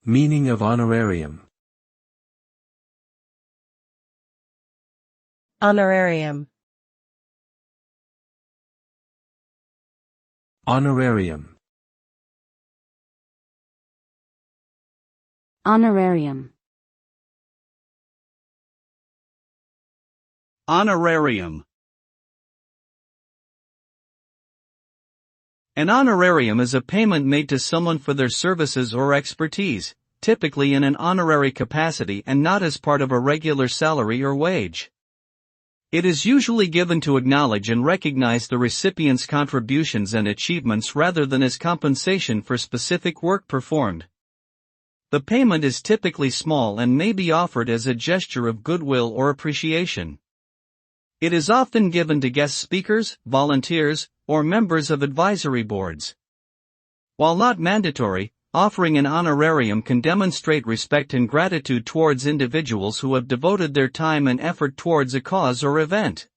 Meaning of honorarium. Honorarium. Honorarium. Honorarium. Honorarium. An honorarium is a payment made to someone for their services or expertise, typically in an honorary capacity and not as part of a regular salary or wage. It is usually given to acknowledge and recognize the recipient's contributions and achievements rather than as compensation for specific work performed. The payment is typically small and may be offered as a gesture of goodwill or appreciation. It is often given to guest speakers, volunteers, or members of advisory boards. While not mandatory, offering an honorarium can demonstrate respect and gratitude towards individuals who have devoted their time and effort towards a cause or event.